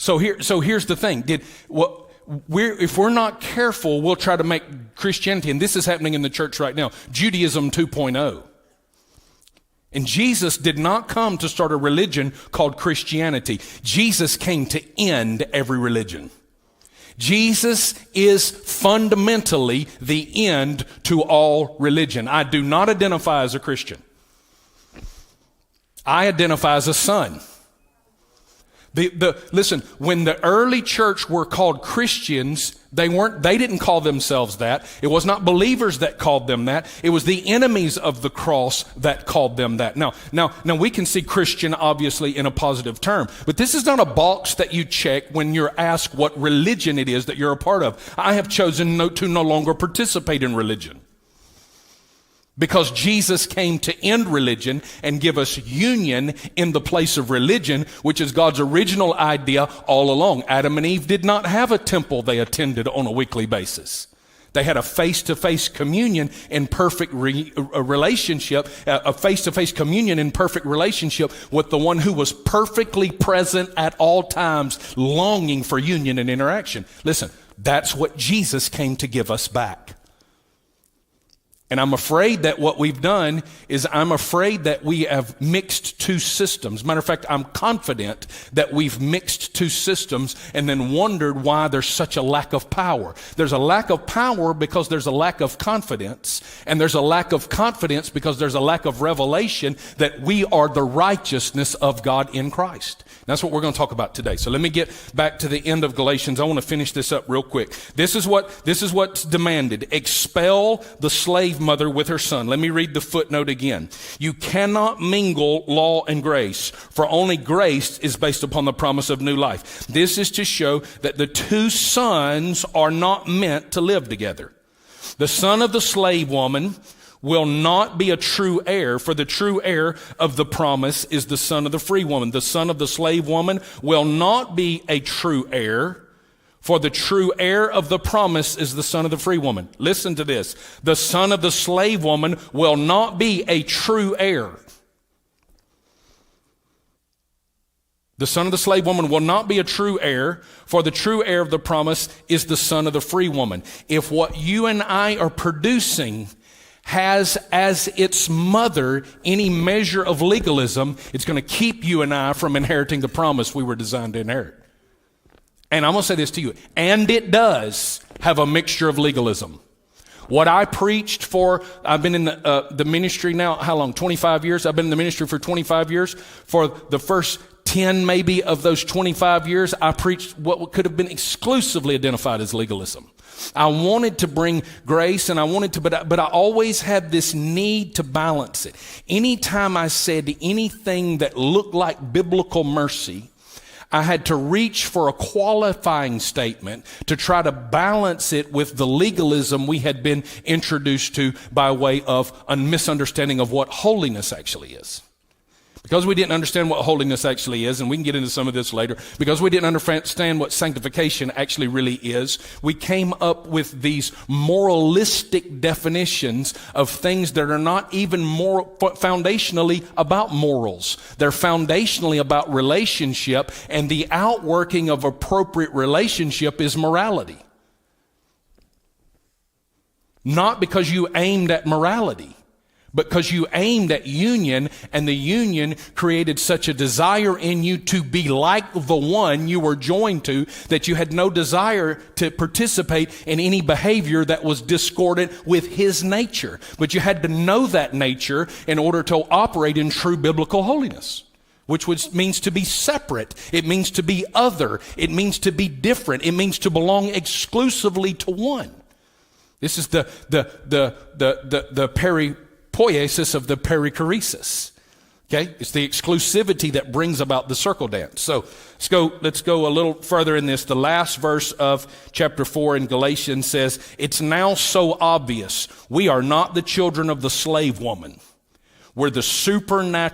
So here's the thing. If we're not careful, we'll try to make Christianity, and this is happening in the church right now, Judaism 2.0. And Jesus did not come to start a religion called Christianity. Jesus came to end every religion. Jesus is fundamentally the end to all religion. I do not identify as a Christian. I identify as a son. Listen, when the early church were called Christians, they didn't call themselves that. It was not believers that called them that. It was the enemies of the cross that called them that. Now we can see Christian obviously in a positive term, but this is not a box that you check when you're asked what religion it is that you're a part of. I have chosen to no longer participate in religion, because Jesus came to end religion and give us union in the place of religion, which is God's original idea all along. Adam and Eve did not have a temple they attended on a weekly basis. They had a face-to-face communion in perfect relationship, a face-to-face communion in perfect relationship with the one who was perfectly present at all times, longing for union and interaction. Listen, that's what Jesus came to give us back. And I'm afraid that what we've done is that we have mixed two systems. Matter of fact, I'm confident that we've mixed two systems and then wondered why there's such a lack of power. There's a lack of power because there's a lack of confidence. And there's a lack of confidence because there's a lack of revelation that we are the righteousness of God in Christ. That's what we're going to talk about today. So let me get back to the end of Galatians. I want to finish this up real quick. This is what's demanded. Expel the slave mother with her son. Let me read the footnote again. You cannot mingle law and grace, for only grace is based upon the promise of new life. This is to show that the two sons are not meant to live together. The son of the slave woman will not be a true heir, for the true heir of the promise is the son of the free woman. The son of the slave woman will not be a true heir, for the true heir of the promise is the son of the free woman. Listen to this. The son of the slave woman will not be a true heir. The son of the slave woman will not be a true heir, for the true heir of the promise is the son of the free woman. If what you and I are producing has as its mother any measure of legalism, it's going to keep you and I from inheriting the promise we were designed to inherit. And I'm going to say this to you, and it does have a mixture of legalism. What I preached for, I've been in the ministry now, how long? 25 years? I've been in the ministry for 25 years. For the first 10 maybe of those 25 years, I preached what could have been exclusively identified as legalism. I wanted to bring grace, and but I always had this need to balance it. Anytime I said anything that looked like biblical mercy, I had to reach for a qualifying statement to try to balance it with the legalism we had been introduced to by way of a misunderstanding of what holiness actually is. Because we didn't understand what holiness actually is, and we can get into some of this later, because we didn't understand what sanctification actually really is, we came up with these moralistic definitions of things that are not even foundationally about morals. They're foundationally about relationship, and the outworking of appropriate relationship is morality. Not because you aimed at morality, because you aimed at union, and the union created such a desire in you to be like the one you were joined to that you had no desire to participate in any behavior that was discordant with his nature. But you had to know that nature in order to operate in true biblical holiness, which means to be separate. It means to be other. It means to be different. It means to belong exclusively to one. This is the poiesis of the perichoresis. Okay? It's the exclusivity that brings about the circle dance. So let's go a little further in this. The last verse of chapter 4 in Galatians says, it's now so obvious we are not the children of the slave woman. We're the supernatural